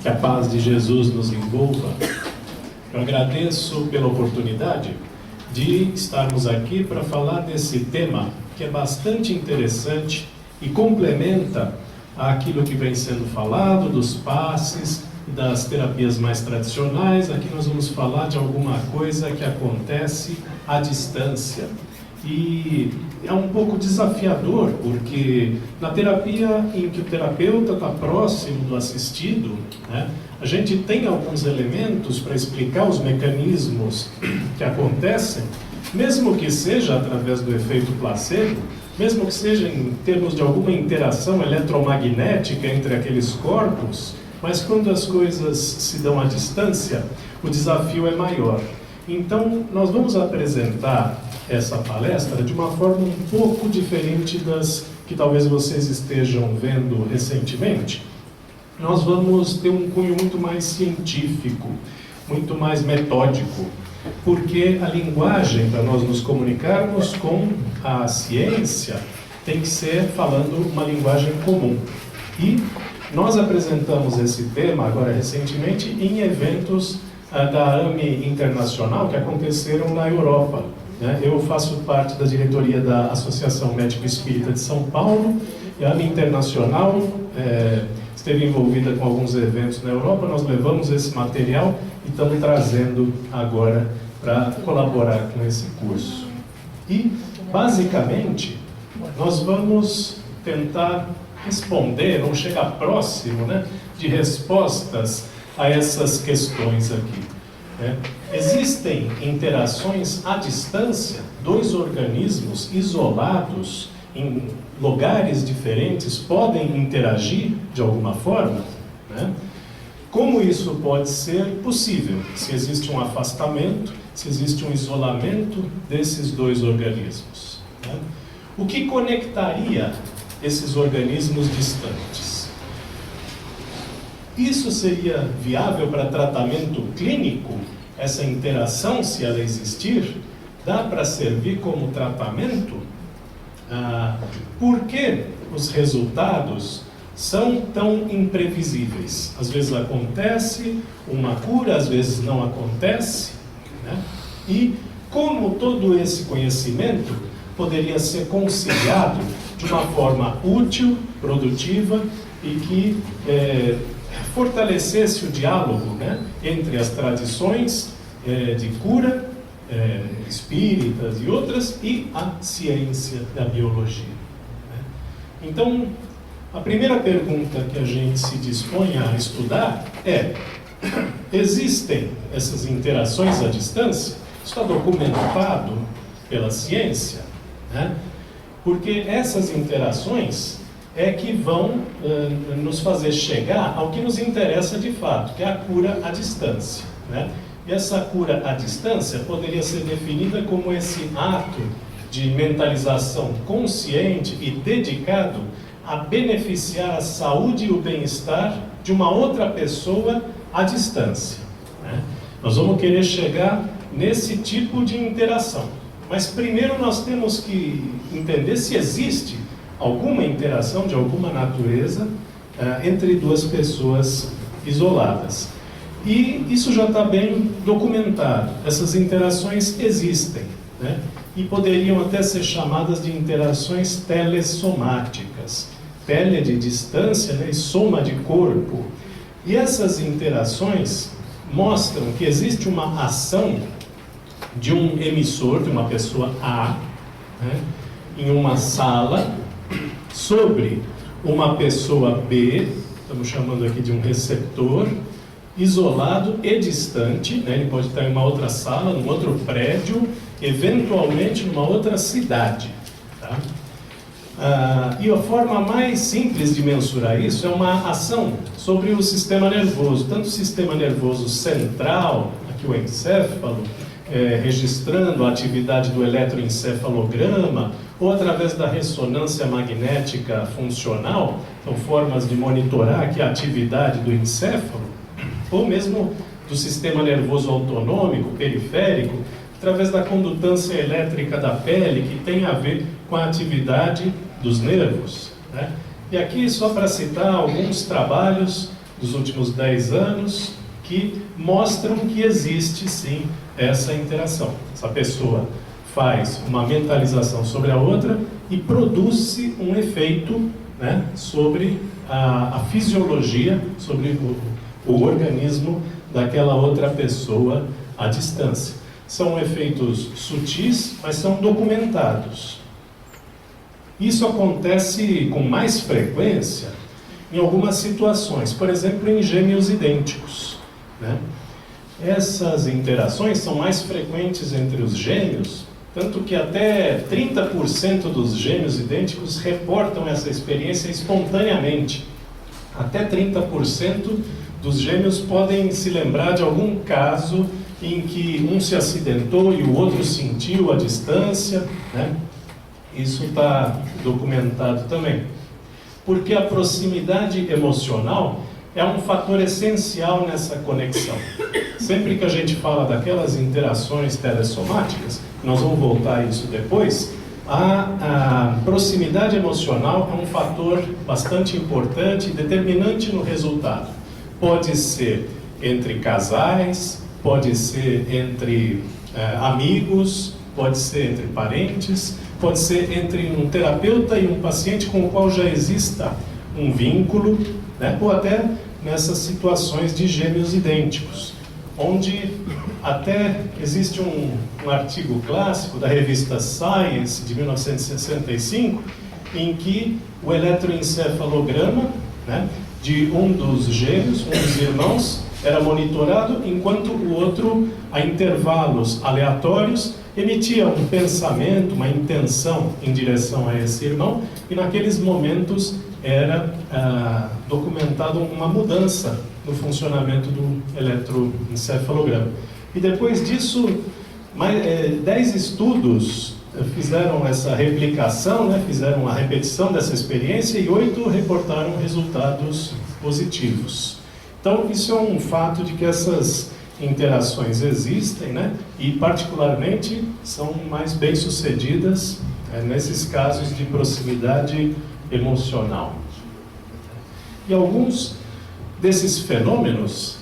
Que a paz de Jesus nos envolva. Eu agradeço pela oportunidade de estarmos aqui para falar desse tema que é bastante interessante e complementa aquilo que vem sendo falado, dos passes, das terapias mais tradicionais. Aqui nós vamos falar de alguma coisa que acontece à distância. E é um pouco desafiador, porque na terapia em que o terapeuta está próximo do assistido, né, a gente tem alguns elementos para explicar os mecanismos que acontecem, mesmo que seja através do efeito placebo, mesmo que seja em termos de alguma interação eletromagnética entre aqueles corpos, mas quando as coisas se dão à distância, o desafio é maior. Então, nós vamos apresentar essa palestra de uma forma um pouco diferente das que talvez vocês estejam vendo recentemente. Nós vamos ter um cunho muito mais científico, muito mais metódico, porque a linguagem para nós nos comunicarmos com a ciência tem que ser falando uma linguagem comum. E nós apresentamos esse tema agora recentemente em eventos da AME Internacional que aconteceram na Europa. Eu faço parte da diretoria da Associação Médico Espírita de São Paulo, e a AME Internacional esteve envolvida com alguns eventos na Europa. Nós levamos esse material e estamos trazendo agora para colaborar com esse curso. E, basicamente, nós vamos tentar responder, ou chegar próximo, de respostas a essas questões aqui. Existem interações à distância, dois organismos isolados em lugares diferentes podem interagir de alguma forma? Como isso pode ser possível? Se existe um afastamento, se existe um isolamento desses dois organismos. O que conectaria esses organismos distantes? Isso seria viável para tratamento clínico? Essa interação, se ela existir, dá para servir como tratamento? Por que os resultados são tão imprevisíveis? Às vezes acontece uma cura, às vezes não acontece. E como todo esse conhecimento poderia ser conciliado de uma forma útil, produtiva e que fortalecesse o diálogo entre as tradições de cura espíritas e outras e a ciência da biologia. Então, a primeira pergunta que a gente se dispõe a estudar é: existem essas interações à distância? Está documentado pela ciência? Porque essas interações é que vão nos fazer chegar ao que nos interessa de fato, que é a cura à distância. E essa cura à distância poderia ser definida como esse ato de mentalização consciente e dedicado a beneficiar a saúde e o bem-estar de uma outra pessoa à distância. Nós vamos querer chegar nesse tipo de interação. Mas primeiro nós temos que entender se existe alguma interação de alguma natureza entre duas pessoas isoladas. E isso já está bem documentado. Essas interações existem, e poderiam até ser chamadas de interações telesomáticas. Tele de distância, e soma de corpo. E essas interações mostram que existe uma ação de um emissor, de uma pessoa A, em uma sala, sobre uma pessoa B, estamos chamando aqui de um receptor, isolado e distante, ele pode estar em uma outra sala, num outro prédio, eventualmente numa outra cidade. E a forma mais simples de mensurar isso é uma ação sobre o sistema nervoso, tanto o sistema nervoso central, aqui o encéfalo, registrando a atividade do eletroencefalograma, ou através da ressonância magnética funcional, são formas de monitorar aqui a atividade do encéfalo, ou mesmo do sistema nervoso autonômico, periférico, através da condutância elétrica da pele, que tem a ver com a atividade dos nervos. E aqui, só para citar alguns trabalhos dos últimos 10 anos que mostram que existe sim essa interação. Essa pessoa faz uma mentalização sobre a outra e produz-se um efeito, né, sobre a fisiologia, sobre o organismo daquela outra pessoa à distância. São efeitos sutis, mas são documentados. Isso acontece com mais frequência em algumas situações, por exemplo, em gêmeos idênticos, né? Essas interações são mais frequentes entre os gêmeos, tanto que até 30% dos gêmeos idênticos reportam essa experiência espontaneamente. Até 30% dos gêmeos podem se lembrar de algum caso em que um se acidentou e o outro sentiu a distância, né? Isso está documentado também. Porque a proximidade emocional é um fator essencial nessa conexão. Sempre que a gente fala daquelas interações telesomáticas, nós vamos voltar a isso depois, a proximidade emocional é um fator bastante importante e determinante no resultado. Pode ser entre casais, pode ser entre amigos, pode ser entre parentes, pode ser entre um terapeuta e um paciente com o qual já exista um vínculo, né? Ou até nessas situações de gêmeos idênticos, onde até existe um artigo clássico da revista Science, de 1965, em que o eletroencefalograma, né, de um dos gêmeos, um dos irmãos, era monitorado, enquanto o outro, a intervalos aleatórios, emitia um pensamento, uma intenção em direção a esse irmão, e naqueles momentos era documentado uma mudança no funcionamento do eletroencefalograma. E depois disso, 10 estudos fizeram essa replicação, né, fizeram a repetição dessa experiência, e 8 reportaram resultados positivos. Então, isso é um fato de que essas interações existem, né, e particularmente são mais bem-sucedidas nesses casos de proximidade emocional. E alguns desses fenômenos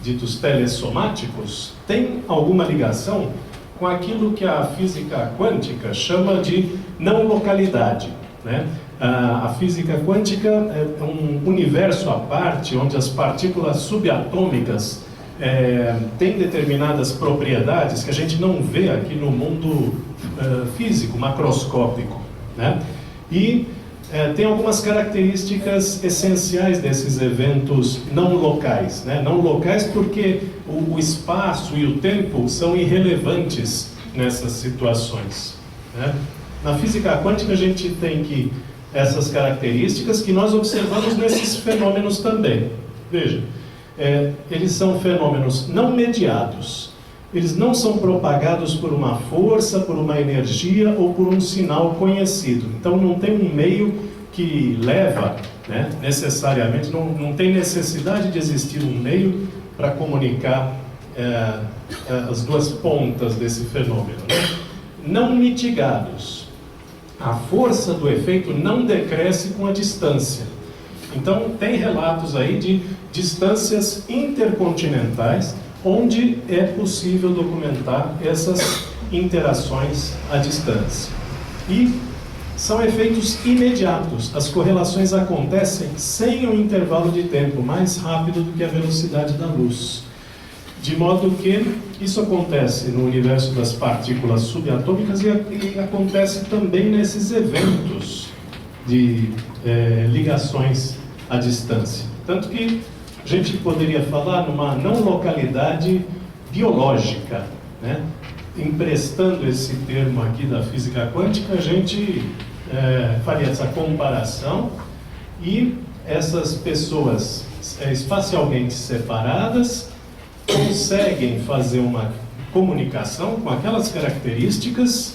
ditos telesomáticos têm alguma ligação com aquilo que a física quântica chama de não localidade, né? A física quântica é um universo à parte, onde as partículas subatômicas têm determinadas propriedades que a gente não vê aqui no mundo físico, macroscópico, né? E tem algumas características essenciais desses eventos não locais, né? Não locais porque o espaço e o tempo são irrelevantes nessas situações, né? Na física quântica a gente tem essas características que nós observamos nesses fenômenos também. Veja, eles são fenômenos não mediados. Eles não são propagados por uma força, por uma energia ou por um sinal conhecido. Então não tem um meio que leva, né, necessariamente, não tem necessidade de existir um meio para comunicar as duas pontas desse fenômeno, né? Não mitigados. A força do efeito não decresce com a distância. Então tem relatos aí de distâncias intercontinentais onde é possível documentar essas interações à distância. E são efeitos imediatos. As correlações acontecem sem um intervalo de tempo mais rápido do que a velocidade da luz. De modo que isso acontece no universo das partículas subatômicas e acontece também nesses eventos de ligações à distância. Tanto que a gente poderia falar numa não localidade biológica, né? Emprestando esse termo aqui da física quântica, a gente faria essa comparação e essas pessoas espacialmente separadas conseguem fazer uma comunicação com aquelas características,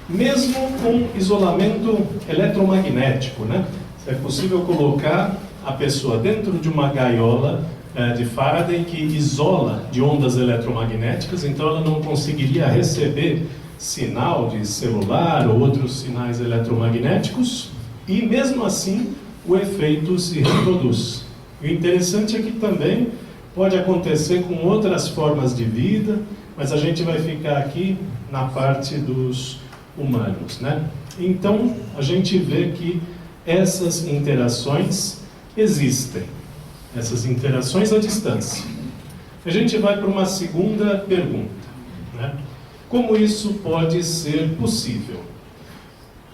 mesmo com isolamento eletromagnético, né? É possível colocar a pessoa dentro de uma gaiola de Faraday que isola de ondas eletromagnéticas, então ela não conseguiria receber sinal de celular ou outros sinais eletromagnéticos, e mesmo assim o efeito se reproduz. E o interessante é que também pode acontecer com outras formas de vida, mas a gente vai ficar aqui na parte dos humanos, né? Então, a gente vê que essas interações existem, essas interações à distância. A gente vai para uma segunda pergunta, né? Como isso pode ser possível?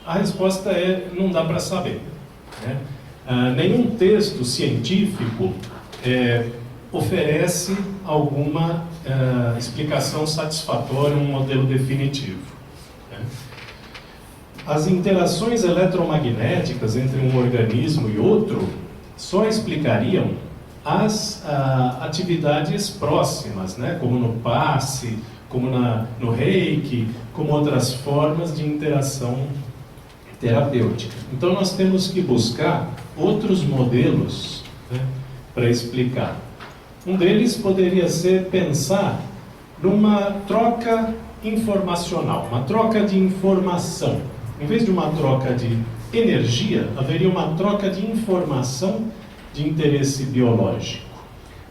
A resposta é: não dá para saber, né? Nenhum texto científico oferece alguma explicação satisfatória, um modelo definitivo, né? As interações eletromagnéticas entre um organismo e outro só explicariam as atividades próximas, né? Como no passe, como no reiki, como outras formas de interação terapêutica. Então nós temos que buscar outros modelos, né, para explicar. Um deles poderia ser pensar numa troca informacional, uma troca de informação. Em vez de uma troca de energia, haveria uma troca de informação de interesse biológico,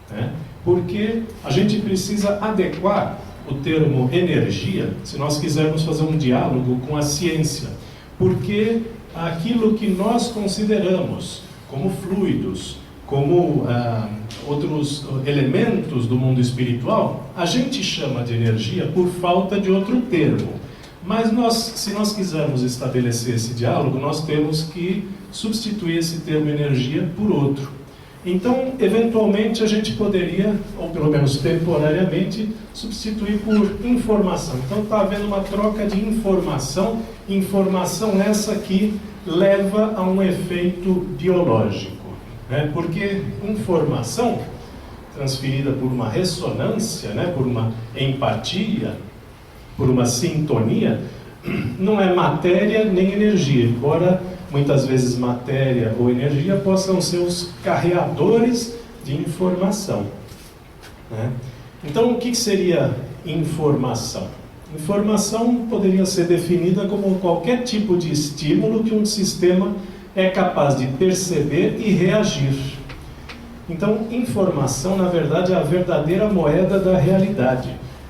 né? Porque a gente precisa adequar o termo energia, se nós quisermos fazer um diálogo com a ciência, porque aquilo que nós consideramos como fluidos, como outros elementos do mundo espiritual, a gente chama de energia por falta de outro termo. Mas se nós quisermos estabelecer esse diálogo, nós temos que substituir esse termo energia por outro. Então, eventualmente, a gente poderia, ou pelo menos temporariamente, substituir por informação. Então, está havendo uma troca de informação, informação essa que leva a um efeito biológico, né? Porque informação transferida por uma ressonância, né? Por uma empatia, por uma sintonia, não é matéria nem energia, embora muitas vezes matéria ou energia possam ser os carreadores de informação, né? Então, o que seria informação? Informação poderia ser definida como qualquer tipo de estímulo que um sistema é capaz de perceber e reagir. Então, informação, na verdade, é a verdadeira moeda da realidade.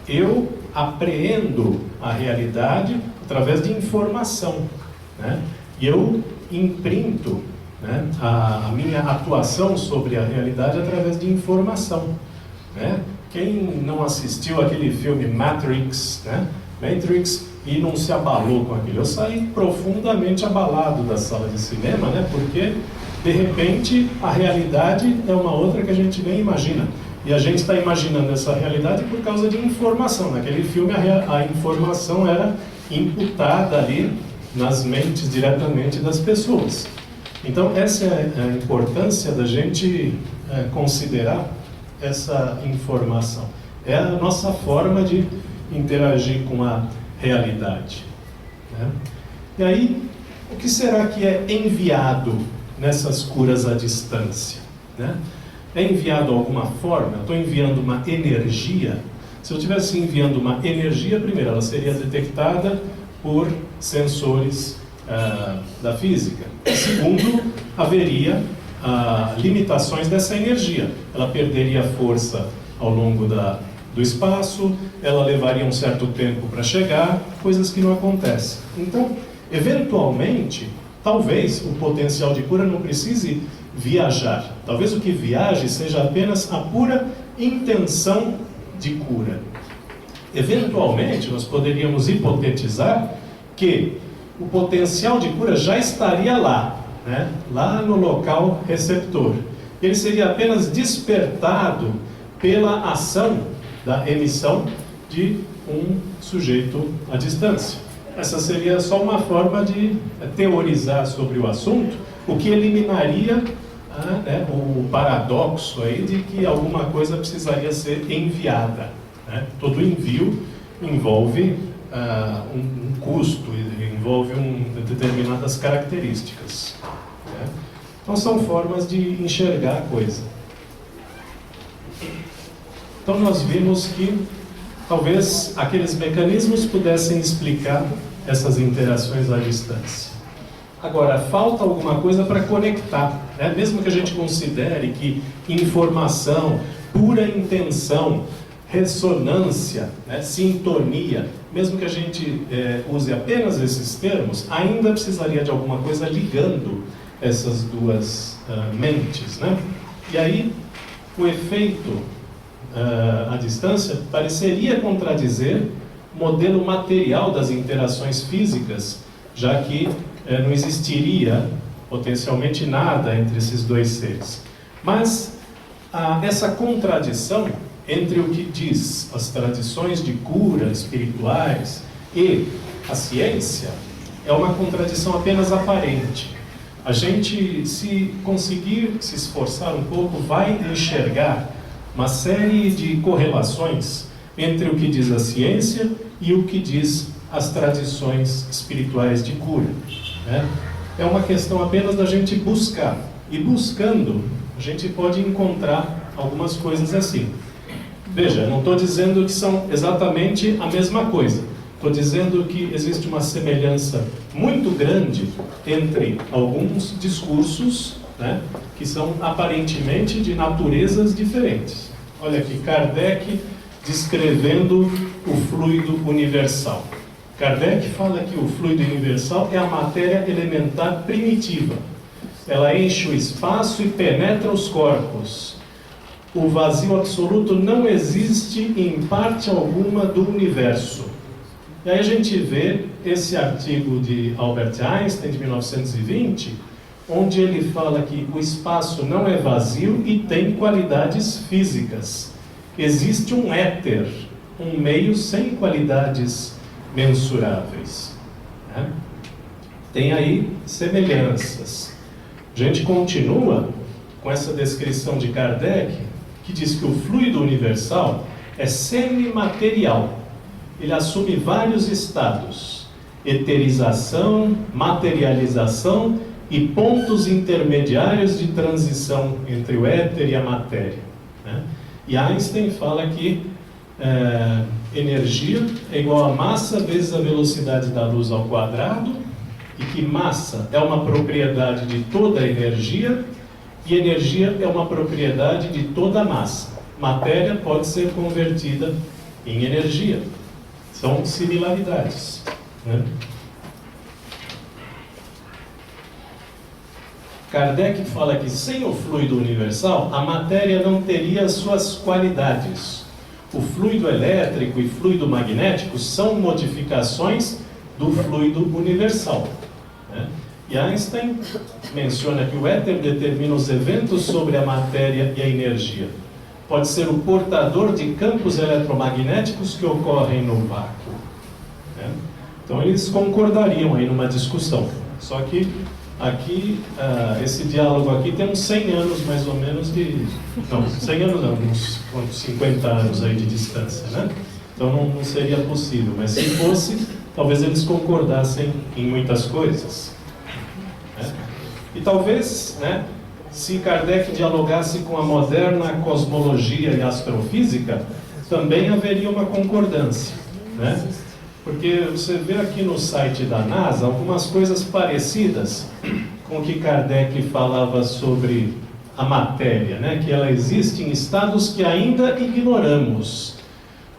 Eu apreendo a realidade através de informação, né? E eu imprinto, né, a minha atuação sobre a realidade através de informação, né? Quem não assistiu aquele filme Matrix, né? Matrix, e não se abalou com aquilo? Eu saí profundamente abalado da sala de cinema, né? Porque, de repente, a realidade é uma outra que a gente nem imagina. E a gente está imaginando essa realidade por causa de informação. Naquele filme, a informação era imputada ali nas mentes diretamente das pessoas. Então, essa é a importância da gente considerar essa informação. É a nossa forma de interagir com a realidade, né? E aí, o que será que é enviado nessas curas à distância, né? É enviado alguma forma? Eu estou enviando uma energia? Se eu estivesse enviando uma energia, primeiro, ela seria detectada por sensores da física. Segundo, haveria limitações dessa energia. Ela perderia força ao longo do espaço, ela levaria um certo tempo para chegar, coisas que não acontecem. Então, eventualmente, talvez o potencial de cura não precise viajar. Talvez o que viaje seja apenas a pura intenção de cura. Eventualmente, nós poderíamos hipotetizar que o potencial de cura já estaria lá, né? Lá no local receptor. Ele seria apenas despertado pela ação da emissão de um sujeito à distância. Essa seria só uma forma de teorizar sobre o assunto, o que eliminaria o paradoxo aí de que alguma coisa precisaria ser enviada, né? Todo envio envolve um custo, envolve determinadas características, né? Então são formas de enxergar a coisa. Então nós vimos que talvez aqueles mecanismos pudessem explicar essas interações à distância. Agora, falta alguma coisa para conectar, né? Mesmo que a gente considere que informação, pura intenção, ressonância, né, sintonia, mesmo que a gente use apenas esses termos, ainda precisaria de alguma coisa ligando essas duas mentes, né? E aí, o efeito à distância pareceria contradizer o modelo material das interações físicas, já que não existiria potencialmente nada entre esses dois seres. Mas essa contradição entre o que diz as tradições de cura espirituais e a ciência é uma contradição apenas aparente. A gente, se conseguir se esforçar um pouco, vai enxergar uma série de correlações entre o que diz a ciência e o que diz as tradições espirituais de cura, né? É uma questão apenas da gente buscar. E buscando, a gente pode encontrar algumas coisas assim. Veja, não estou dizendo que são exatamente a mesma coisa. Estou dizendo que existe uma semelhança muito grande entre alguns discursos, né, que são aparentemente de naturezas diferentes. Olha aqui, Kardec descrevendo o fluido universal. Kardec fala que o fluido universal é a matéria elementar primitiva. Ela enche o espaço e penetra os corpos. O vazio absoluto não existe em parte alguma do universo. E aí a gente vê esse artigo de Albert Einstein, de 1920, onde ele fala que o espaço não é vazio e tem qualidades físicas. Existe um éter, um meio sem qualidades mensuráveis, né? Tem aí semelhanças. A gente continua com essa descrição de Kardec, que diz que o fluido universal é semimaterial. Ele assume vários estados: eterização, materialização e pontos intermediários de transição entre o éter e a matéria, né? E Einstein fala que energia é igual a massa vezes a velocidade da luz ao quadrado, e que massa é uma propriedade de toda a energia, e energia é uma propriedade de toda a massa. Matéria pode ser convertida em energia. São similaridades, né? Kardec fala que sem o fluido universal, a matéria não teria suas qualidades. O fluido elétrico e fluido magnético são modificações do fluido universal, né? E Einstein menciona que o éter determina os eventos sobre a matéria e a energia. Pode ser o portador de campos eletromagnéticos que ocorrem no vácuo, né? Então eles concordariam aí numa discussão. Só que aqui, esse diálogo aqui tem uns 100 anos mais ou menos de... Não, 100 anos não, uns 50 anos aí de distância, né? Então não seria possível, mas se fosse, talvez eles concordassem em muitas coisas, né? E talvez, né, se Kardec dialogasse com a moderna cosmologia e astrofísica, também haveria uma concordância, né? Porque você vê aqui no site da NASA algumas coisas parecidas com o que Kardec falava sobre a matéria, né? Que ela existe em estados que ainda ignoramos.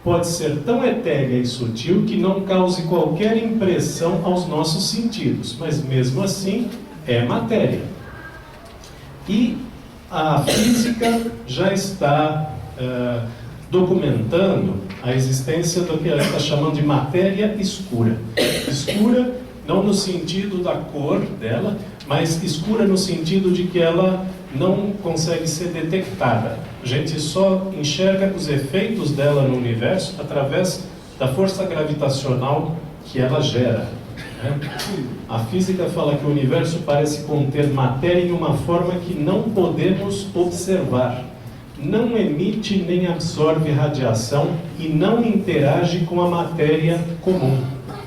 Pode ser tão etérea e sutil que não cause qualquer impressão aos nossos sentidos, mas mesmo assim é matéria. E a física já está documentando a existência do que ela está chamando de matéria escura. Escura não no sentido da cor dela, mas escura no sentido de que ela não consegue ser detectada. A gente só enxerga os efeitos dela no universo através da força gravitacional que ela gera, né? A física fala que o universo parece conter matéria em uma forma que não podemos observar. Não emite nem absorve radiação e não interage com a matéria comum.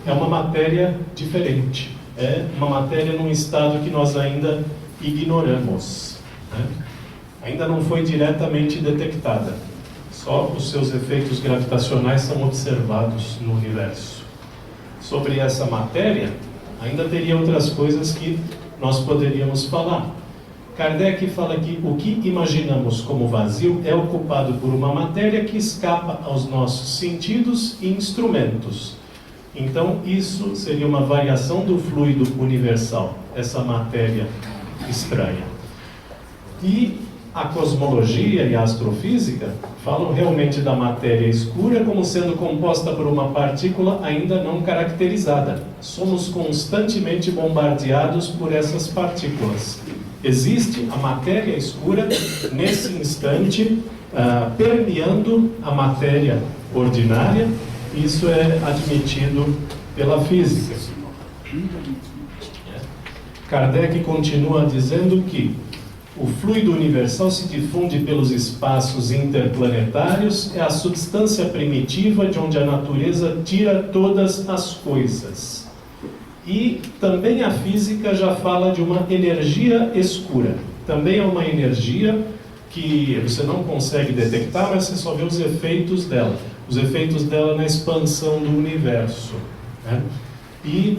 É uma matéria diferente. É uma matéria num estado que nós ainda ignoramos, né? Ainda não foi diretamente detectada. Só os seus efeitos gravitacionais são observados no universo. Sobre essa matéria, Ainda teria outras coisas que nós poderíamos falar. Kardec fala que o que imaginamos como vazio é ocupado por uma matéria que escapa aos nossos sentidos e instrumentos. Então, isso seria uma variação do fluido universal, essa matéria estranha. E a cosmologia e a astrofísica falam realmente da matéria escura como sendo composta por uma partícula ainda não caracterizada. Somos constantemente bombardeados por essas partículas. Existe a matéria escura nesse instante, permeando a matéria ordinária. Isso é admitido pela física. Kardec continua dizendo que o fluido universal se difunde pelos espaços interplanetários, é a substância primitiva de onde a natureza tira todas as coisas. E também a física já fala de uma energia escura. Também é uma energia que você não consegue detectar, mas você só vê os efeitos dela. Os efeitos dela na expansão do universo, né? E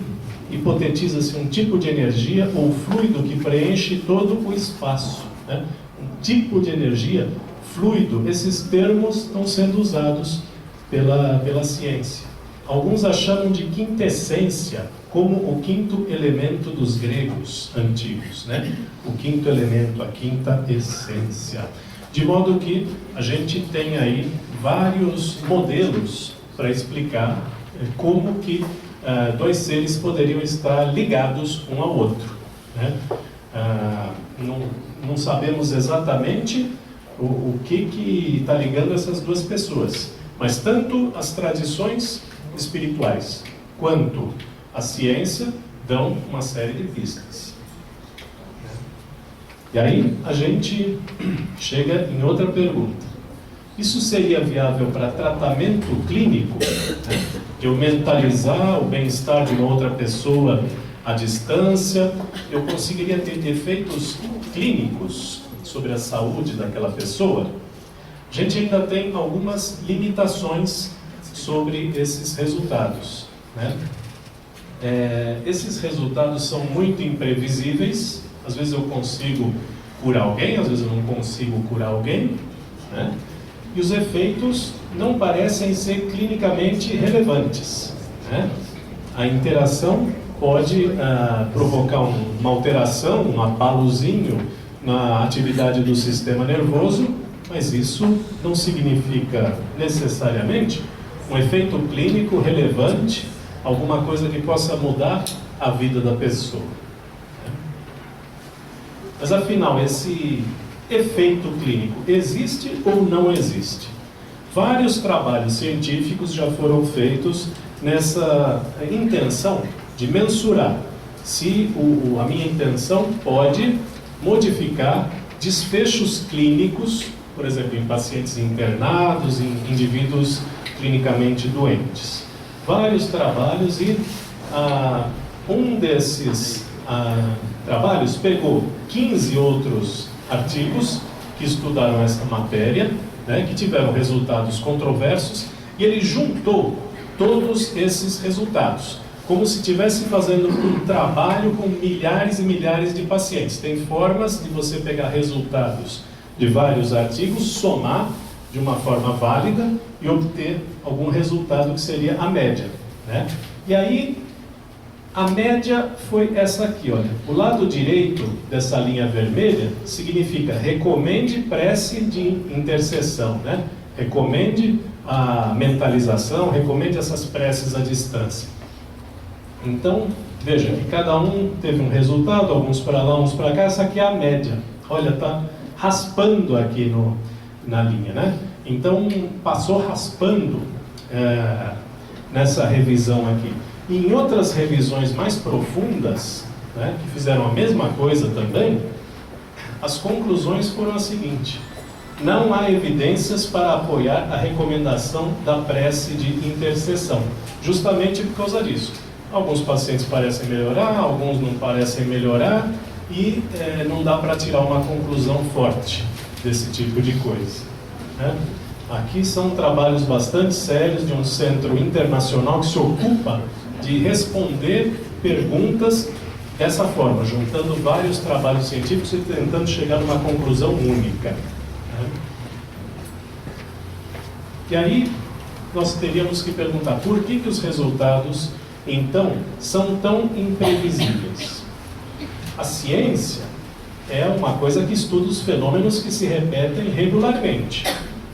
hipotetiza-se um tipo de energia ou fluido que preenche todo o espaço, né? Um tipo de energia, fluido, esses termos estão sendo usados pela ciência. Alguns a chamam de quintessência, como o quinto elemento dos gregos antigos, né? O quinto elemento, a quinta essência. De modo que a gente tem aí vários modelos para explicar como que dois seres poderiam estar ligados um ao outro, né? Não sabemos exatamente o que está ligando essas duas pessoas, mas tanto as tradições espirituais quanto a ciência dão uma série de pistas. E aí a gente chega em outra pergunta. Isso seria viável para tratamento clínico? De eu mentalizar o bem-estar de uma outra pessoa à distância? Eu conseguiria ter efeitos clínicos sobre a saúde daquela pessoa? A gente ainda tem algumas limitações sobre esses resultados, né? Esses resultados são muito imprevisíveis. Às vezes eu consigo curar alguém, às vezes eu não consigo curar alguém, né? E os efeitos não parecem ser clinicamente relevantes, né? A interação pode provocar uma alteração, um abalozinho na atividade do sistema nervoso, mas isso não significa necessariamente um efeito clínico relevante, alguma coisa que possa mudar a vida da pessoa. Mas afinal, esse efeito clínico existe ou não existe? Vários trabalhos científicos já foram feitos nessa intenção de mensurar se a minha intenção pode modificar desfechos clínicos, por exemplo, em pacientes internados, em indivíduos clinicamente doentes. Vários trabalhos e um desses trabalhos pegou 15 outros artigos que estudaram essa matéria, né, que tiveram resultados controversos, e ele juntou todos esses resultados, como se estivesse fazendo um trabalho com milhares e milhares de pacientes. Tem formas de você pegar resultados de vários artigos, somar de uma forma válida e obter algum resultado que seria a média, né? E aí, a média foi essa aqui, olha. O lado direito dessa linha vermelha significa recomende prece de intercessão, né? Recomende a mentalização, recomende essas preces à distância. Então, veja que cada um teve um resultado, alguns para lá, uns para cá. Essa aqui é a média. Olha, está raspando aqui na linha, né? Então, passou raspando nessa revisão aqui. E em outras revisões mais profundas, né, que fizeram a mesma coisa também, as conclusões foram as seguintes: não há evidências para apoiar a recomendação da prece de intercessão, justamente por causa disso. Alguns pacientes parecem melhorar, alguns não parecem melhorar, e não dá para tirar uma conclusão forte desse tipo de coisa, né? Aqui são trabalhos bastante sérios de um centro internacional que se ocupa de responder perguntas dessa forma, juntando vários trabalhos científicos e tentando chegar numa conclusão única. Né? E aí, nós teríamos que perguntar por que os resultados, então, são tão imprevisíveis. A ciência é uma coisa que estuda os fenômenos que se repetem regularmente.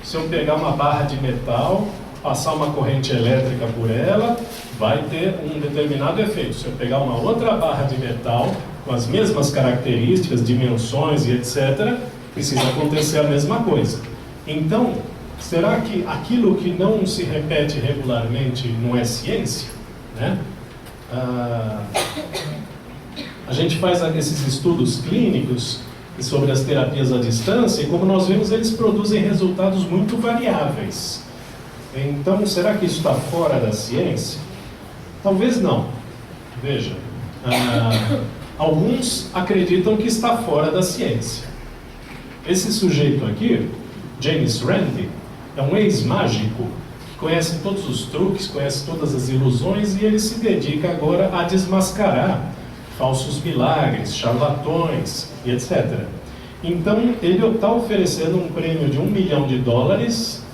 Se eu pegar uma barra de metal, passar uma corrente elétrica por ela, vai ter um determinado efeito. Se eu pegar uma outra barra de metal, com as mesmas características, dimensões e etc., precisa acontecer a mesma coisa. Então, será que aquilo que não se repete regularmente não é ciência? Né? A gente faz esses estudos clínicos sobre as terapias à distância e, como nós vemos, eles produzem resultados muito variáveis. Então, será que isso está fora da ciência? Talvez não. Veja, alguns acreditam que está fora da ciência. Esse sujeito aqui, James Randi, é um ex-mágico que conhece todos os truques, conhece todas as ilusões e ele se dedica agora a desmascarar falsos milagres, charlatões e etc. Então, ele está oferecendo um prêmio de $1 milhão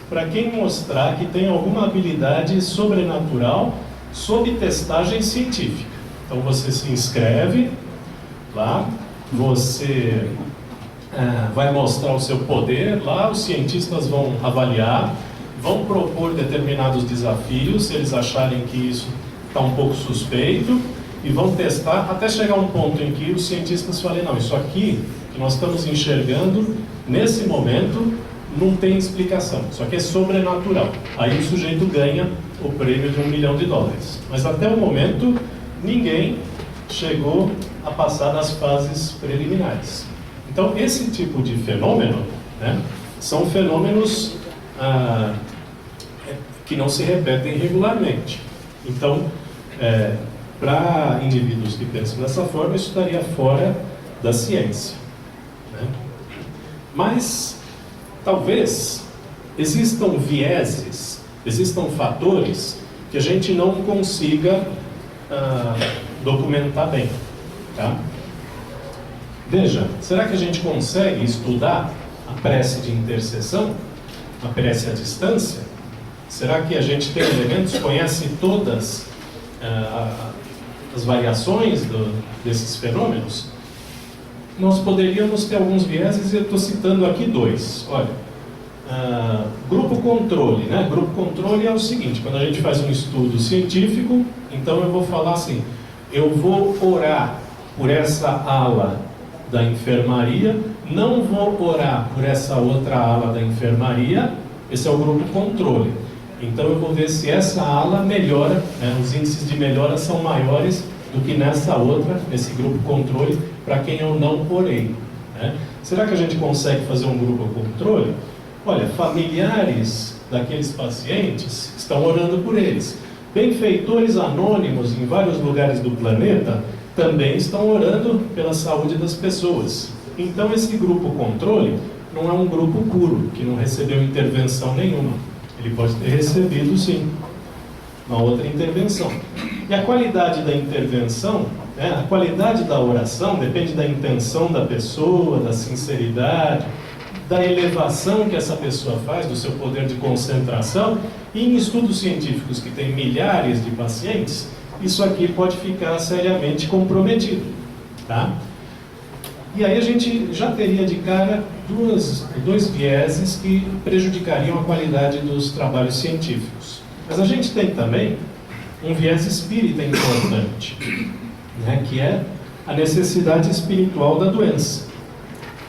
para quem mostrar que tem alguma habilidade sobrenatural sob testagem científica. Então, você se inscreve lá, você vai mostrar o seu poder lá, os cientistas vão avaliar, vão propor determinados desafios, se eles acharem que isso está um pouco suspeito, e vão testar até chegar a um ponto em que os cientistas falem, não, isso aqui que nós estamos enxergando, nesse momento, não tem explicação, isso aqui é sobrenatural. Aí o sujeito ganha o prêmio de $1 milhão. Mas até o momento, ninguém chegou a passar das fases preliminares. Então, esse tipo de fenômeno, né, são fenômenos que não se repetem regularmente. Então, para indivíduos que pensam dessa forma, isso estaria fora da ciência. Né? Mas, talvez, existam vieses, existam fatores que a gente não consiga documentar bem. Tá? Veja, será que a gente consegue estudar a prece de intercessão, a prece à distância? Será que a gente tem elementos, conhece todas as variações desses fenômenos? Nós poderíamos ter alguns vieses, e eu estou citando aqui dois. Olha, grupo controle, né? Grupo controle é o seguinte, quando a gente faz um estudo científico, então eu vou falar assim, eu vou orar por essa ala da enfermaria, não vou orar por essa outra ala da enfermaria, esse é o grupo controle. Então eu vou ver se essa ala melhora, né? Os índices de melhora são maiores do que nessa outra, nesse grupo controle, para quem eu não orei. Né? Será que a gente consegue fazer um grupo controle? Olha, familiares daqueles pacientes estão orando por eles. Benfeitores anônimos em vários lugares do planeta também estão orando pela saúde das pessoas. Então esse grupo controle não é um grupo puro, que não recebeu intervenção nenhuma. Ele pode ter recebido, sim, uma outra intervenção. E a qualidade da intervenção, né, a qualidade da oração depende da intenção da pessoa, da sinceridade, da elevação que essa pessoa faz, do seu poder de concentração. E em estudos científicos que têm milhares de pacientes, isso aqui pode ficar seriamente comprometido. Tá? E aí a gente já teria de cara dois vieses que prejudicariam a qualidade dos trabalhos científicos. Mas a gente tem também um viés espírita importante, né, que é a necessidade espiritual da doença.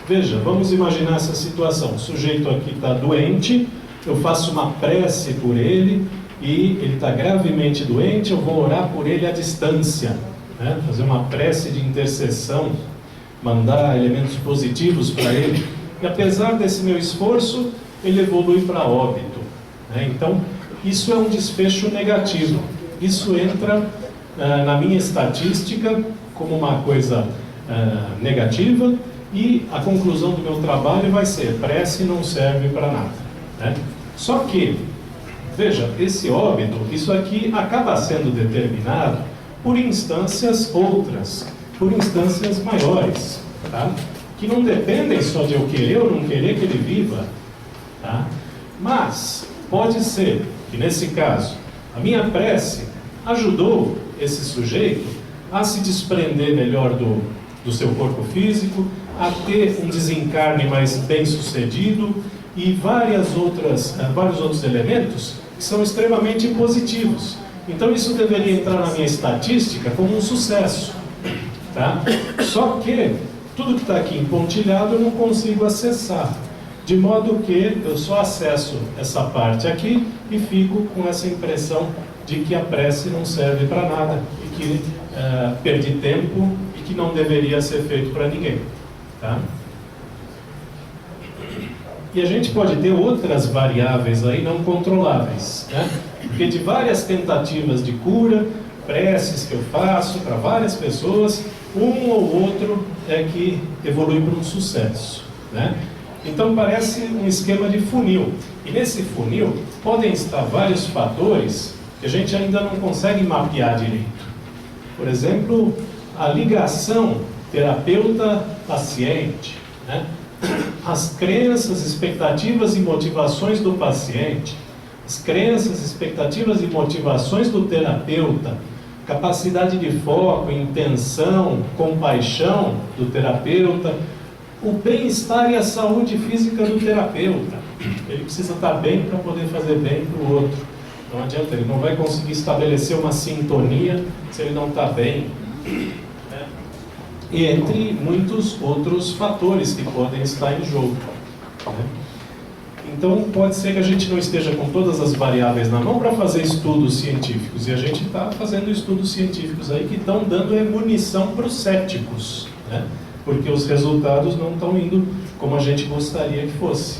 Veja, vamos imaginar essa situação. O sujeito aqui está doente, eu faço uma prece por ele, e ele está gravemente doente, eu vou orar por ele à distância, né? Fazer uma prece de intercessão, mandar elementos positivos para ele. E apesar desse meu esforço, ele evolui para óbito. Né? Então, isso é um desfecho negativo. Isso entra na minha estatística como uma coisa negativa, e a conclusão do meu trabalho vai ser: prece não serve para nada. Né? Só que, veja, esse óbito, isso aqui acaba sendo determinado por instâncias outras, por instâncias maiores, tá? Que não dependem só de eu querer ou não querer que ele viva, tá? Mas pode ser que, nesse caso, a minha prece ajudou esse sujeito a se desprender melhor do seu corpo físico, a ter um desencarne mais bem sucedido e vários outros elementos que são extremamente positivos. Então isso deveria entrar na minha estatística como um sucesso, tá? Só que tudo que está aqui empontilhado eu não consigo acessar, de modo que eu só acesso essa parte aqui e fico com essa impressão de que a prece não serve para nada e que perdi tempo e que não deveria ser feito para ninguém, tá? E a gente pode ter outras variáveis aí não controláveis, né? Porque de várias tentativas de cura, preces que eu faço para várias pessoas, um ou outro é que evolui para um sucesso, né? Então parece um esquema de funil. E nesse funil podem estar vários fatores que a gente ainda não consegue mapear direito. Por exemplo, a ligação terapeuta-paciente, né? As crenças, expectativas e motivações do paciente, as crenças, expectativas e motivações do terapeuta, capacidade de foco, intenção, compaixão do terapeuta, o bem-estar e a saúde física do terapeuta. Ele precisa estar bem para poder fazer bem para o outro. Não adianta, ele não vai conseguir estabelecer uma sintonia se ele não está bem. Entre muitos outros fatores que podem estar em jogo, né? Então pode ser que a gente não esteja com todas as variáveis na mão para fazer estudos científicos, e a gente está fazendo estudos científicos aí que estão dando munição para os céticos, né? Porque os resultados não estão indo como a gente gostaria que fosse.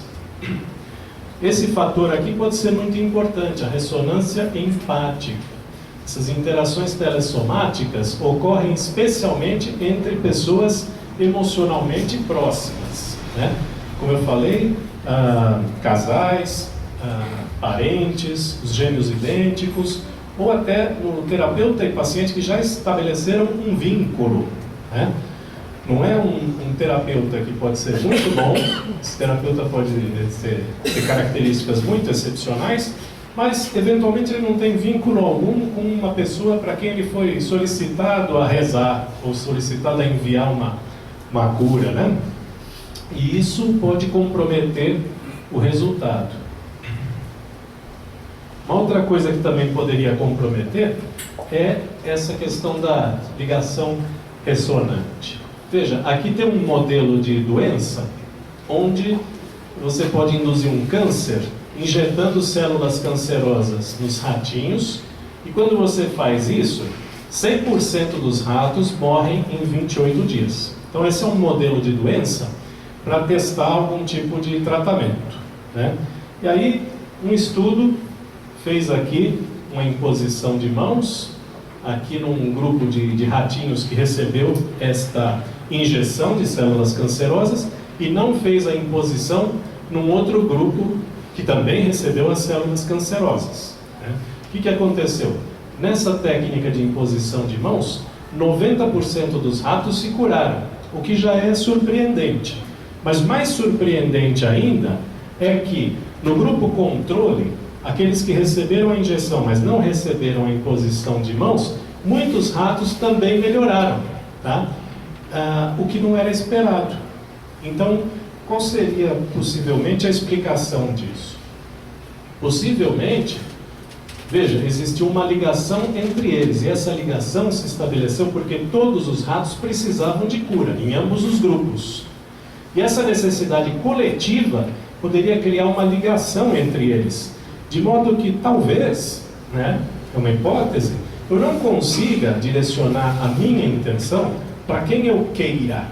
Esse fator aqui pode ser muito importante, a ressonância empática. Essas interações telesomáticas ocorrem especialmente entre pessoas emocionalmente próximas, né? Como eu falei, casais, parentes, os gêmeos idênticos, ou até no terapeuta e paciente que já estabeleceram um vínculo, né? Não é um terapeuta que pode ser muito bom, esse terapeuta pode ter características muito excepcionais, mas eventualmente ele não tem vínculo algum com uma pessoa para quem ele foi solicitado a rezar, ou solicitado a enviar uma cura, né? E isso pode comprometer o resultado. Uma outra coisa que também poderia comprometer é essa questão da ligação ressonante. Veja, aqui tem um modelo de doença onde você pode induzir um câncer injetando células cancerosas nos ratinhos, e quando você faz isso, 100% dos ratos morrem em 28 dias. Então esse é um modelo de doença para testar algum tipo de tratamento, né? E aí um estudo fez aqui uma imposição de mãos, aqui num grupo de ratinhos que recebeu esta injeção de células cancerosas, e não fez a imposição num outro grupo que também recebeu as células cancerosas, né? O que aconteceu? Nessa técnica de imposição de mãos, 90% dos ratos se curaram, o que já é surpreendente. Mas mais surpreendente ainda é que no grupo controle, aqueles que receberam a injeção, mas não receberam a imposição de mãos, muitos ratos também melhoraram, tá? O que não era esperado. Então, qual seria possivelmente a explicação disso? Possivelmente, veja, existiu uma ligação entre eles, e essa ligação se estabeleceu porque todos os ratos precisavam de cura, em ambos os grupos. E essa necessidade coletiva poderia criar uma ligação entre eles, de modo que talvez, né, é uma hipótese, eu não consiga direcionar a minha intenção para quem eu queira,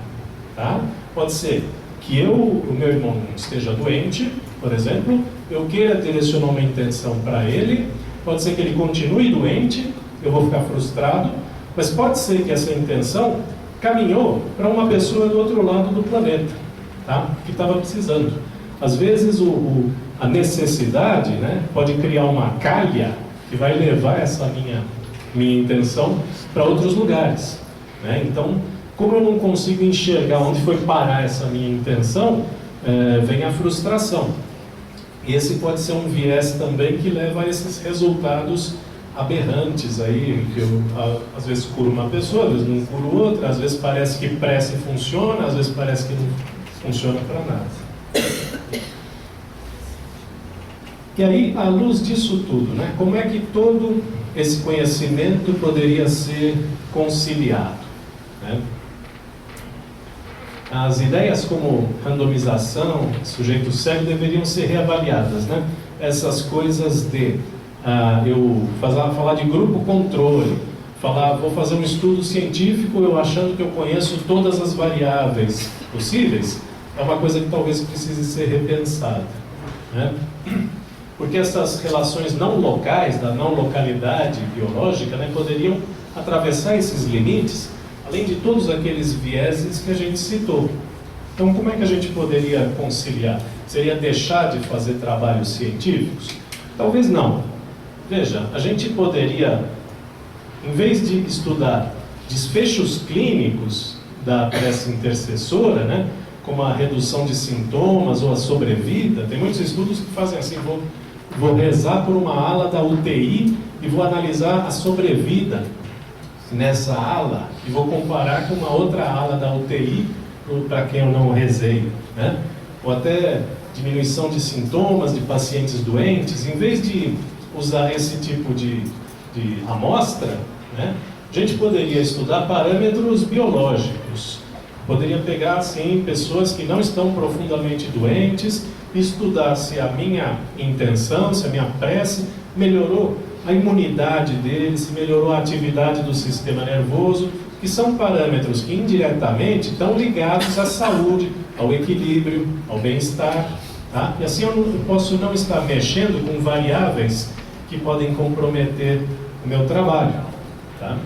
tá? Pode ser que o meu irmão esteja doente, por exemplo, eu queira direcionar uma intenção para ele, pode ser que ele continue doente, eu vou ficar frustrado, mas pode ser que essa intenção caminhou para uma pessoa do outro lado do planeta, tá? Que estava precisando. Às vezes a necessidade, né, pode criar uma calha que vai levar essa minha minha intenção para outros lugares, né? Então, como eu não consigo enxergar onde foi parar essa minha intenção, vem a frustração. E esse pode ser um viés também que leva a esses resultados aberrantes aí, que eu às vezes curo uma pessoa, às vezes não curo outra, às vezes parece que prece funciona, às vezes parece que não funciona para nada. E aí, à luz disso tudo, né, como é que todo esse conhecimento poderia ser conciliado, né? As ideias como randomização, sujeito cego, deveriam ser reavaliadas, né? Essas coisas de eu falar de grupo controle, vou fazer um estudo científico eu achando que eu conheço todas as variáveis possíveis, é uma coisa que talvez precise ser repensada, né? Porque essas relações não locais, da não localidade biológica, né, poderiam atravessar esses limites, além de todos aqueles vieses que a gente citou. Então, como é que a gente poderia conciliar? Seria deixar de fazer trabalhos científicos? Talvez não. Veja, a gente poderia, em vez de estudar desfechos clínicos da prece intercessora, né, como a redução de sintomas ou a sobrevida, tem muitos estudos que fazem assim, vou rezar por uma ala da UTI e vou analisar a sobrevida nessa ala e vou comparar com uma outra ala da UTI para quem eu não rezei, né? Ou até diminuição de sintomas de pacientes doentes. Em vez de usar esse tipo de amostra, né, a gente poderia estudar parâmetros biológicos. Poderia pegar, assim, pessoas que não estão profundamente doentes, estudar se a minha intenção, se a minha prece melhorou a imunidade deles, se melhorou a atividade do sistema nervoso, que são parâmetros que indiretamente estão ligados à saúde, ao equilíbrio, ao bem-estar, tá? E assim eu posso não estar mexendo com variáveis que podem comprometer o meu trabalho, tá?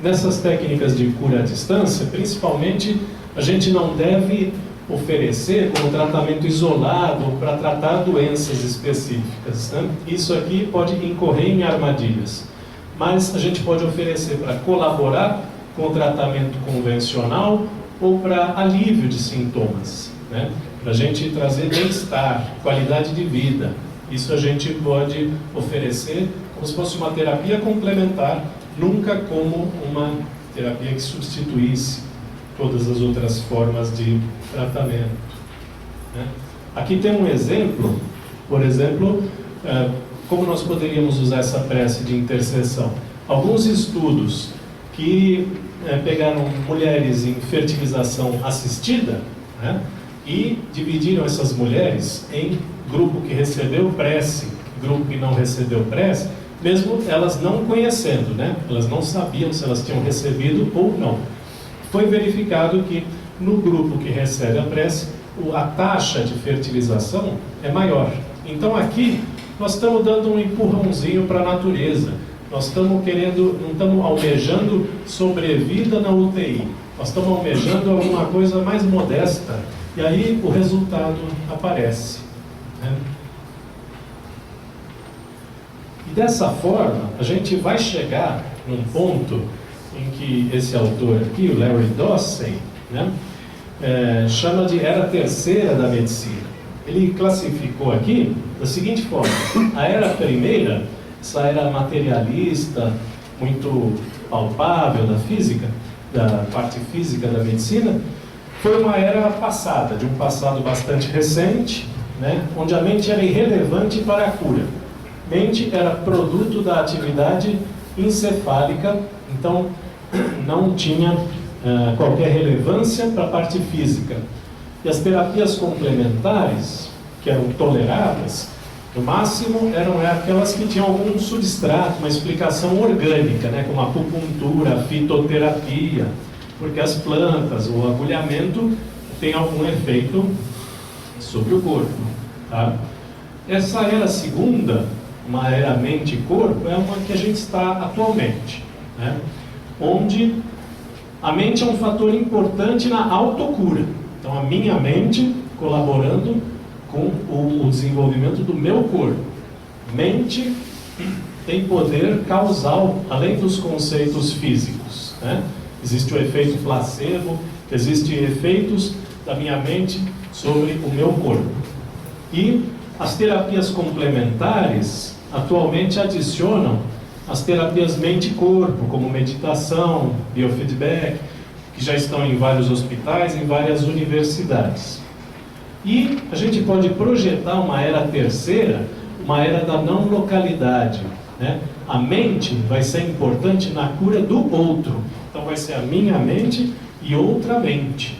Nessas técnicas de cura à distância, principalmente, a gente não deve oferecer como tratamento isolado para tratar doenças específicas, né? Isso aqui pode incorrer em armadilhas, mas a gente pode oferecer para colaborar com o tratamento convencional ou para alívio de sintomas, né? Para a gente trazer bem-estar, qualidade de vida. Isso a gente pode oferecer como se fosse uma terapia complementar, nunca como uma terapia que substituísse todas as outras formas de tratamento, né? Aqui tem um exemplo, por exemplo, como nós poderíamos usar essa prece de intercessão. Alguns estudos que pegaram mulheres em fertilização assistida, né, e dividiram essas mulheres em grupo que recebeu prece, grupo que não recebeu prece, mesmo elas não conhecendo, né? Elas não sabiam se elas tinham recebido ou não. Foi verificado que no grupo que recebe a prece, a taxa de fertilização é maior. Então aqui nós estamos dando um empurrãozinho para a natureza. Nós estamos não estamos almejando sobrevida na UTI. Nós estamos almejando alguma coisa mais modesta. E aí o resultado aparece, né? E dessa forma, a gente vai chegar num ponto em que esse autor aqui, o Larry Dossey, né, chama de era terceira da medicina. Ele classificou aqui da seguinte forma: a era primeira, essa era materialista, muito palpável da física, da parte física da medicina, foi uma era passada, de um passado bastante recente, né, onde a mente era irrelevante para a cura. Mente era produto da atividade encefálica, então não tinha qualquer relevância para a parte física. E as terapias complementares, que eram toleradas, no máximo eram aquelas que tinham algum substrato, uma explicação orgânica, né, como a acupuntura, a fitoterapia, porque as plantas, o agulhamento tem algum efeito sobre o corpo, tá? Essa era segunda, uma era mente e corpo, é uma que a gente está atualmente, né? Onde a mente é um fator importante na autocura. Então a minha mente colaborando com o desenvolvimento do meu corpo. Mente tem poder causal, além dos conceitos físicos, né? Existe o efeito placebo, existem efeitos da minha mente sobre o meu corpo. E as terapias complementares atualmente adicionam as terapias mente-corpo, como meditação, biofeedback, que já estão em vários hospitais, em várias universidades. E a gente pode projetar uma era terceira, uma era da não localidade, né? A mente vai ser importante na cura do outro. Então vai ser a minha mente e outra mente.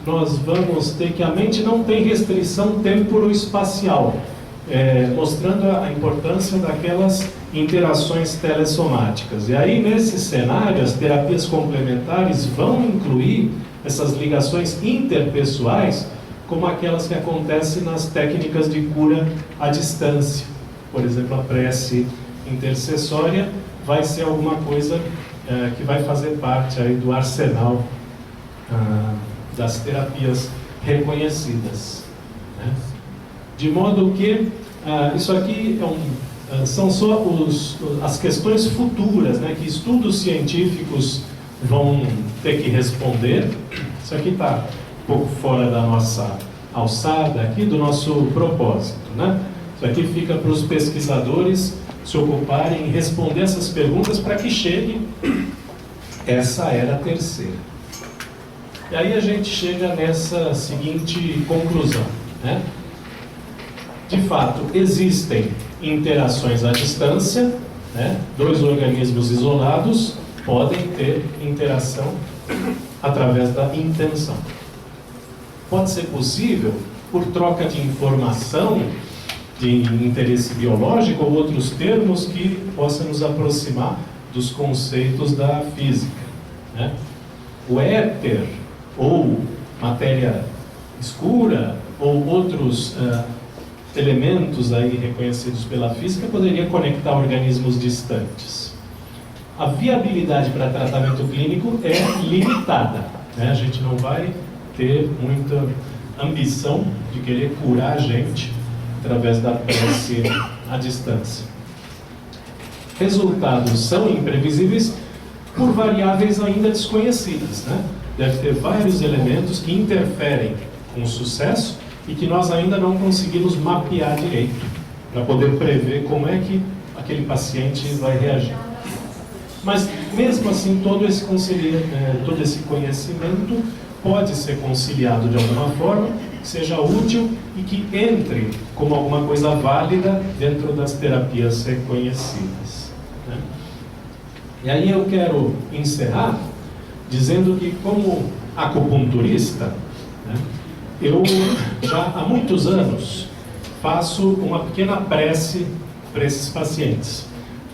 Nós vamos ter que a mente não tem restrição temporoespacial, mostrando a importância daquelas interações telessomáticas. E aí, nesse cenário, as terapias complementares vão incluir essas ligações interpessoais, como aquelas que acontecem nas técnicas de cura à distância. Por exemplo, a prece intercessória vai ser alguma coisa que vai fazer parte aí do arsenal das terapias reconhecidas, né? De modo que isso aqui são só as questões futuras, né, que estudos científicos vão ter que responder. Isso aqui está um pouco fora da nossa alçada, aqui do nosso propósito, né? Isso aqui fica para os pesquisadores se ocuparem em responder essas perguntas para que chegue essa era terceira. E aí a gente chega nessa seguinte conclusão, né? De fato, existem interações à distância, né? Dois organismos isolados podem ter interação através da intenção. Pode ser possível por troca de informação, de interesse biológico ou outros termos que possam nos aproximar dos conceitos da física, né? O éter, ou matéria escura, ou outros elementos aí reconhecidos pela física, poderia conectar organismos distantes. A viabilidade para tratamento clínico é limitada, né? A gente não vai ter muita ambição de querer curar a gente através da prece à distância. Resultados são imprevisíveis por variáveis ainda desconhecidas, né? Deve ter vários elementos que interferem com o sucesso e que nós ainda não conseguimos mapear direito para poder prever como é que aquele paciente vai reagir. Mas, mesmo assim, todo esse conhecimento pode ser conciliado de alguma forma, que seja útil e que entre como alguma coisa válida dentro das terapias reconhecidas, né? E aí eu quero encerrar dizendo que, como acupunturista, né, eu já há muitos anos faço uma pequena prece para esses pacientes.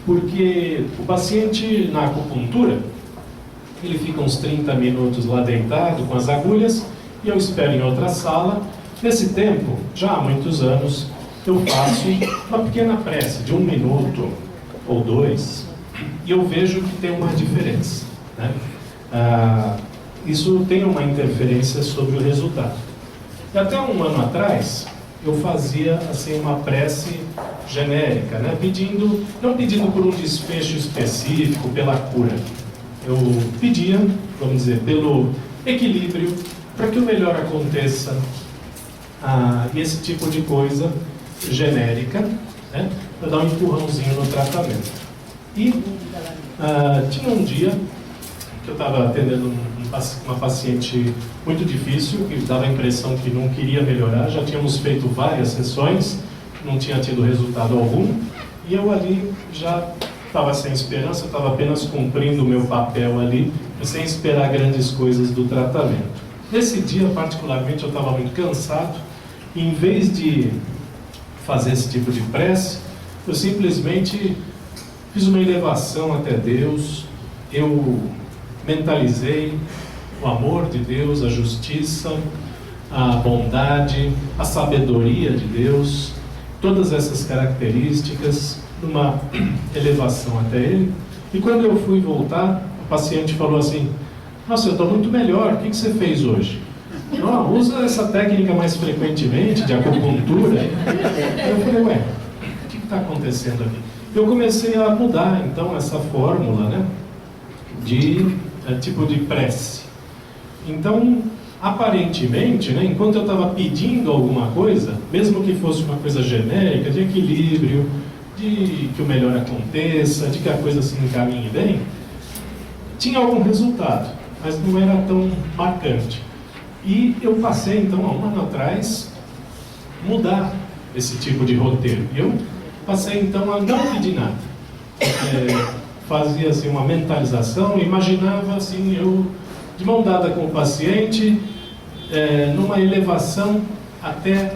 Porque o paciente na acupuntura, ele fica uns 30 minutos lá deitado com as agulhas e eu espero em outra sala. Nesse tempo, já há muitos anos, eu faço uma pequena prece de 1 minuto ou 2 e eu vejo que tem uma diferença, né? Isso tem uma interferência sobre o resultado. E até um ano atrás, eu fazia assim uma prece genérica, né? Não pedindo por um desfecho específico, pela cura. Eu pedia, vamos dizer, pelo equilíbrio, para que o melhor aconteça, e esse tipo de coisa genérica, né? Para dar um empurrãozinho no tratamento. E tinha um dia que eu estava atendendo uma paciente muito difícil, que dava a impressão que não queria melhorar. Já tínhamos feito várias sessões, não tinha tido resultado algum, e eu ali já estava sem esperança, eu estava apenas cumprindo o meu papel ali, sem esperar grandes coisas do tratamento. Nesse dia, particularmente, eu estava muito cansado, e em vez de fazer esse tipo de prece, eu simplesmente fiz uma elevação até Deus. Eu mentalizei o amor de Deus, a justiça, a bondade, a sabedoria de Deus, todas essas características, numa elevação até Ele. E quando eu fui voltar, o paciente falou assim: nossa, eu estou muito melhor, o que você fez hoje? Não, usa essa técnica mais frequentemente, de acupuntura. Eu falei, ué, o que está acontecendo aqui? Eu comecei a mudar, então, essa fórmula, né, de tipo de prece. Então, aparentemente, né, enquanto eu estava pedindo alguma coisa, mesmo que fosse uma coisa genérica, de equilíbrio, de que o melhor aconteça, de que a coisa se encaminhe bem, tinha algum resultado, mas não era tão marcante. E eu passei, então, há um ano atrás, mudar esse tipo de roteiro. Eu passei, então, a não pedir nada. Fazia, assim, uma mentalização, imaginava, assim, eu de mão dada com o paciente, numa elevação até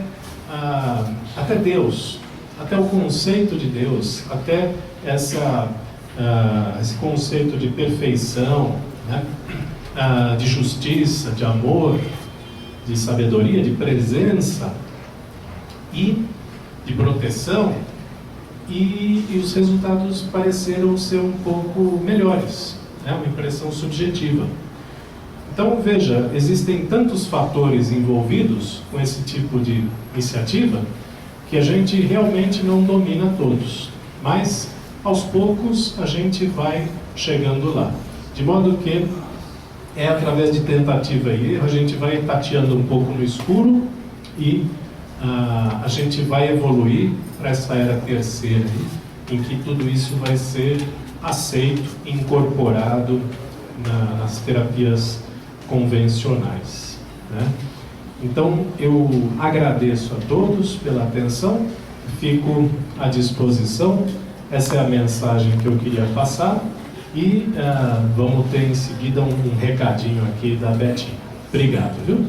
Deus, até o conceito de Deus, até esse conceito de perfeição, né? De justiça, de amor, de sabedoria, de presença e de proteção, e os resultados pareceram ser um pouco melhores, né? Uma impressão subjetiva. Então, veja, existem tantos fatores envolvidos com esse tipo de iniciativa que a gente realmente não domina todos, mas aos poucos a gente vai chegando lá. De modo que é através de tentativa e erro, a gente vai tateando um pouco no escuro e a gente vai evoluir para essa era terceira, em que tudo isso vai ser aceito, incorporado nas terapias convencionais, né? Então, eu agradeço a todos pela atenção, fico à disposição. Essa é a mensagem que eu queria passar e vamos ter em seguida um recadinho aqui da Betinha. Obrigado, viu?